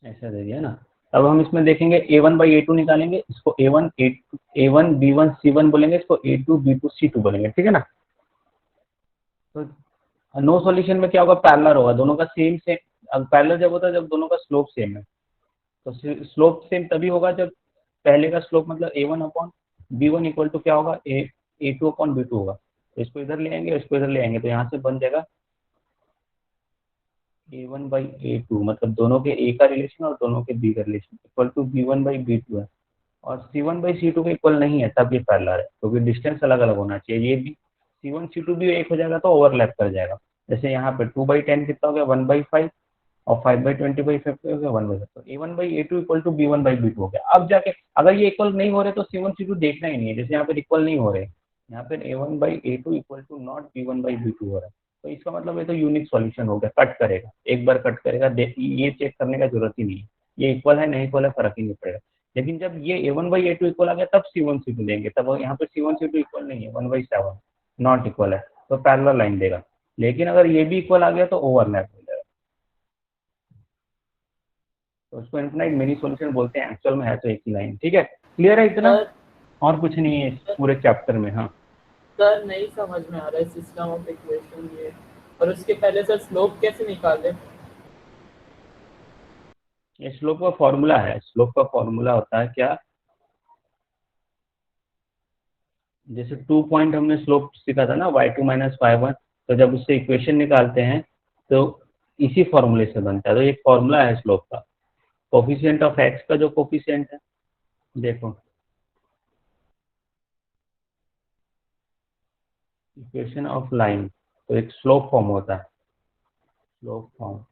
Speaker 1: ऐसा दे दिया ना। अब हम इसमें देखेंगे a1/a2 निकालेंगे, इसको a1 b1 c1 बोलेंगे, इसको a2 b2 c2 बोलेंगे, ठीक है ना। तो नो सॉल्यूशन में क्या होगा, पैरेलल होगा, दोनों का सेम सेम। अब पैरेलल जब होता है जब दोनों का स्लोप सेम है, तो स्लोप सेम तभी होगा जब पहले का स्लोप मतलब a1/b1 इक्वल टू क्या होगा, a2/b2 होगा। तो इसको इधर ले आएंगे, इसको इधर ले आएंगे, तो यहाँ से बन जाएगा a1/a2, मतलब दोनों के a का रिलेशन और दोनों के b का रिलेशन इक्वल टू b1/b2 है, और c1/c2 के इक्वल नहीं है, तब ये पैरेलल है, क्योंकि डिस्टेंस अलग अलग होना चाहिए। ये भी c1 c2 भी एक हो जाएगा तो ओवरलैप कर जाएगा। जैसे यहाँ पे 2/10 कितना हो गया, 1/5, और 5/20/5 हो गया 1/5। तो a1/a2 इक्वल टू b1/b2 हो गया। अब जाके अगर ये इक्वल नहीं हो रहे तो c1 c2 देखना ही नहीं है, जैसे यहाँ पे इक्वल नहीं हो रहे, यहाँ पे a1/a2 equal to not b1/b2 हो रहा है, तो इसका मतलब ये तो यूनिक सॉल्यूशन हो गया, कट करेगा, एक बार कट करेगा, ये चेक करने का जरूरत ही नहीं है, ये इक्वल है नहीं इक्वल है फर्क ही नहीं पड़ेगा। लेकिन जब ये a1/a2 इक्वल आ गया तब c1 c2 देंगे, तब यहाँ पे c1 c2 इक्वल नहीं है, 1/7 नॉट इक्वल है, तो पैरेलल लाइन देगा। लेकिन अगर ये भी इक्वल आ गया तो ओवरलैप हो जाएगा, तो उसको इनफाइनाइट मिनी सॉल्यूशन बोलते हैं, एक्चुअल में है तो एक ही लाइन। ठीक है, क्लियर है इतना, और कुछ नहीं है इस पूरे चैप्टर में। हाँ
Speaker 8: सर नहीं समझ में आ रहा है सिस्टम ऑफ इक्वेशन ये, और उसके पहले सर स्लोप कैसे निकाले।
Speaker 1: ये स्लोप का फॉर्मूला है, स्लोप का फॉर्मूला होता है क्या, जैसे 2 पॉइंट हमने स्लोप सीखा था ना, y2 माइनस y1, तो जब उससे इक्वेशन निकालते हैं तो इसी फॉर्मूले से बनता है। तो एक फॉर्मूला है स्लोप का, कोफिशिएंट ऑफ x का जो कोफिशिएंट है, देखो इक्वेशन ऑफ लाइन, तो एक स्लोप फॉर्म होता है, स्लोप फॉर्म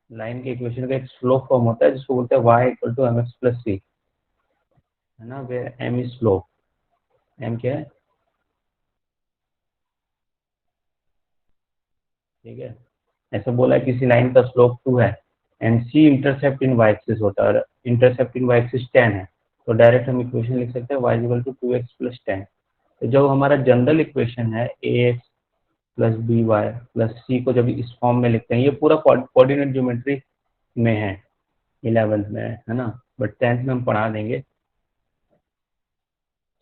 Speaker 1: लाइन के इक्वेशन का एक स्लोप फॉर्म होता है जिसको बोलते हैं y equal to mx plus c, है ना, where m is slope. m क्या है, ठीक है, ऐसा बोला है किसी लाइन का स्लोप 2 है and c intercept in y axis होता है, और इंटरसेप्ट इन y एक्सिस 10 है, तो डायरेक्ट हम इक्वेशन लिख सकते हैं y equal to 2x plus 10। तो जब हमारा जनरल इक्वेशन है ax plus b y plus c को जब इस फॉर्म में लिखते हैं, ये पूरा कोऑर्डिनेट ज्योमेट्री में है, 11th में है ना, बट 10th में हम पढ़ा देंगे।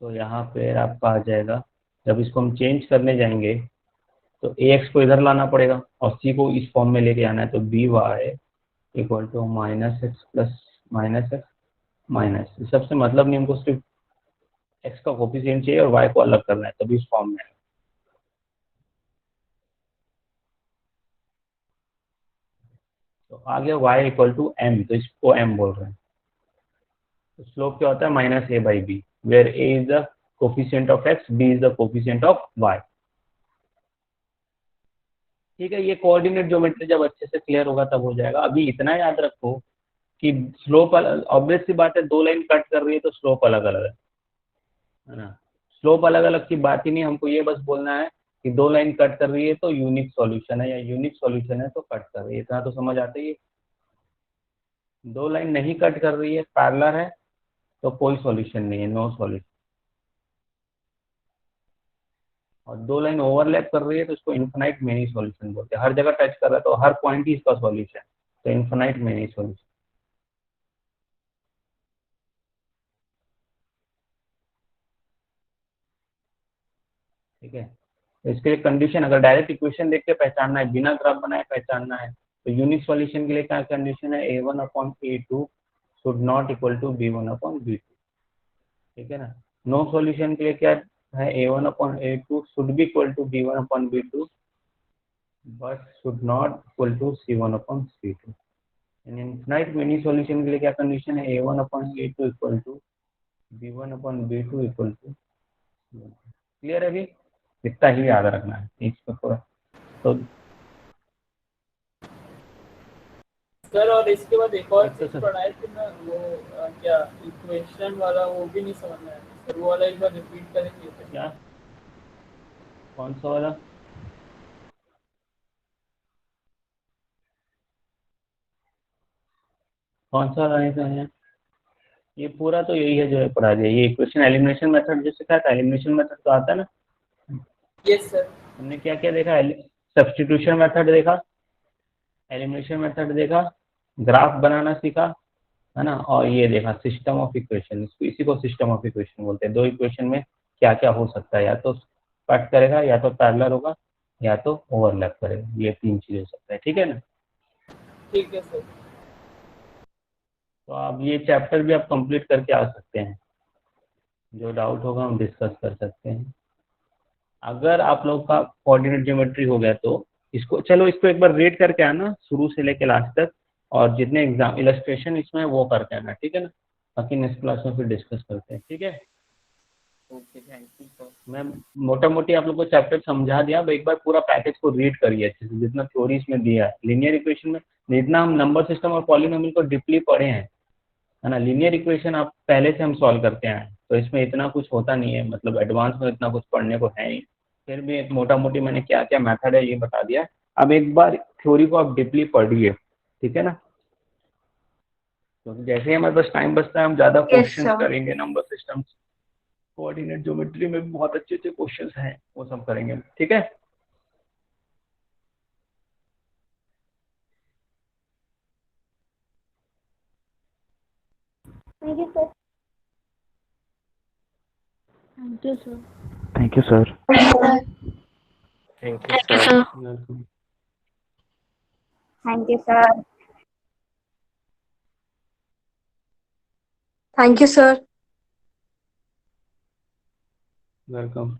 Speaker 1: तो यहाँ पे आपका आ जाएगा, जब इसको हम चेंज करने जाएंगे तो ax को इधर लाना पड़ेगा और c को इस फॉर्म में लेके आना है, तो B Y equal to minus X plus minus X minus, इस सबसे मतलब नहीं, हमको सिर्फ x का कोफिशिएंट चाहिए और y को अलग करना है, तभी इस फॉर्म में है। तो आ गया y इक्वल टू m, तो इसको m बोल रहे हैं। तो स्लोप क्या होता है, minus A by B, where a is the coefficient of x, b is the coefficient of y। ठीक है, ये कोऑर्डिनेट ज्योमेट्री जब अच्छे से क्लियर होगा तब हो जाएगा। अभी इतना याद रखो कि स्लोप, ऑब्वियस सी बात है, दो लाइन कट कर रही है तो स्लोप अलग अलग है ना, स्लोप अलग अलग की बात ही नहीं, हमको ये बस बोलना है कि दो लाइन कट कर रही है तो यूनिक सॉल्यूशन है, या यूनिक सॉल्यूशन है तो कट कर रही है, इतना तो समझ आते ही। दो लाइन नहीं कट कर रही है, पैरेलल है, तो कोई सॉल्यूशन नहीं है, नो सॉल्यूशन। और दो लाइन ओवरलैप कर रही है तो इसको इन्फिनाइट मेनी सॉल्यूशन बोलते हैं, हर जगह टच कर रहा है तो हर पॉइंट ही इसका सॉल्यूशन, तो इन्फिनाइट मेनी सॉल्यूशन। ठीक है, तो इसके लिए कंडीशन, अगर डायरेक्ट इक्वेशन देख के पहचानना है, बिना ग्राफ बनाए पहचानना है, तो यूनिक सॉल्यूशन के लिए क्या कंडीशन है, a1/a2 should not equal to b1/b2। ठीक है ना, नो सॉल्यूशन के लिए क्या है, a1/a2 should be equal to b1/b2 but should not equal to c1/c2। Infinite many solution के लिए क्या कंडीशन है, a1/a2 equal to b1/b2 equal to. Clear है अभी, इतना ही याद रखना है इसको थोड़ा। तो
Speaker 8: सर और इसके बाद एक और
Speaker 1: अच्छा,
Speaker 8: चीज
Speaker 1: सर।
Speaker 8: पढ़ाए थे ना, वो क्या इक्वेशन वाला, वो भी नहीं समझ में आया सर, वो वाला एक बार रिपीट करेंगे क्या?
Speaker 1: क्या, कौन सा वाला, कौन सा लाने का है, ये पूरा तो यही है जो है पढ़ा दिया, ये इक्वेशन एलिमिनेशन मेथड जो सिखाया था, एलिमिनेशन मेथड तो आता है ना,
Speaker 8: यस सर।
Speaker 1: हमने क्या क्या देखा? सब्स्टिट्यूशन मेथड देखा, एलिमिनेशन मेथड देखा, ग्राफ बनाना सीखा, है ना, और ये देखा सिस्टम ऑफ इक्वेशन। इसी को सिस्टम ऑफ इक्वेशन बोलते हैं। दो इक्वेशन में क्या क्या हो सकता है, या तो कट करेगा, या तो पैरेलल होगा, या तो ओवरलैप करेगा। ये तीन चीज हो सकता है, ठीक है ना।
Speaker 8: ठीक है सर।
Speaker 1: तो आप ये चैप्टर भी आप कंप्लीट करके आ सकते हैं, जो डाउट होगा हम डिस्कस कर सकते हैं। अगर आप लोग का कोऑर्डिनेट ज्योमेट्री हो गया तो इसको एक बार रेड करके आना शुरू से लेके लास्ट तक, और जितने एग्जाम इलस्ट्रेशन इसमें वो करके आना, ठीक है ना। बाकी नेक्स्ट क्लास में फिर डिस्कस करते हैं, ठीक है।
Speaker 8: Okay, thank you sir.
Speaker 1: मैं मोटा मोटी आप लोग को चैप्टर समझा दिया। अब एक बार पूरा पैकेज को रीड करिए अच्छे से, जितना थ्योरी इसमें दिया है। लीनियर इक्वेशन में जितना हम नंबर सिस्टम और पॉलिनोमियल को डीपली पढ़े हैं, है ना। लीनियर इक्वेशन आप पहले से हम सॉल्व करते हैं, तो इसमें इतना कुछ होता नहीं है, मतलब एडवांस में इतना कुछ पढ़ने को है नहीं। फिर भी एक मोटा मोटी मैंने क्या क्या मेथड है ये बता दिया। अब एक बार थ्योरी को आप डीपली पढ़िए, ठीक है ना। क्योंकि जैसे ही हमारे पास टाइम बचता है हम ज़्यादा क्वेश्चन करेंगे। नंबर सिस्टम, कोऑर्डिनेट ज्योमेट्री में भी बहुत अच्छे अच्छे क्वेश्चंस हैं, वो सब करेंगे, ठीक है।
Speaker 6: Thank you sir.
Speaker 7: Thank you sir.
Speaker 4: Thank you sir.
Speaker 9: Thank you, sir.
Speaker 1: Welcome.
Speaker 6: Thank you sir. Thank you sir.
Speaker 1: Welcome.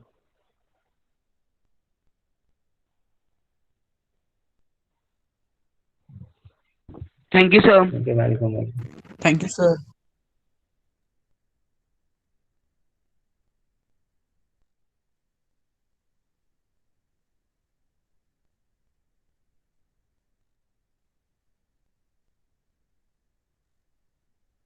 Speaker 5: Thank you sir.
Speaker 1: Welcome.
Speaker 10: Thank you sir.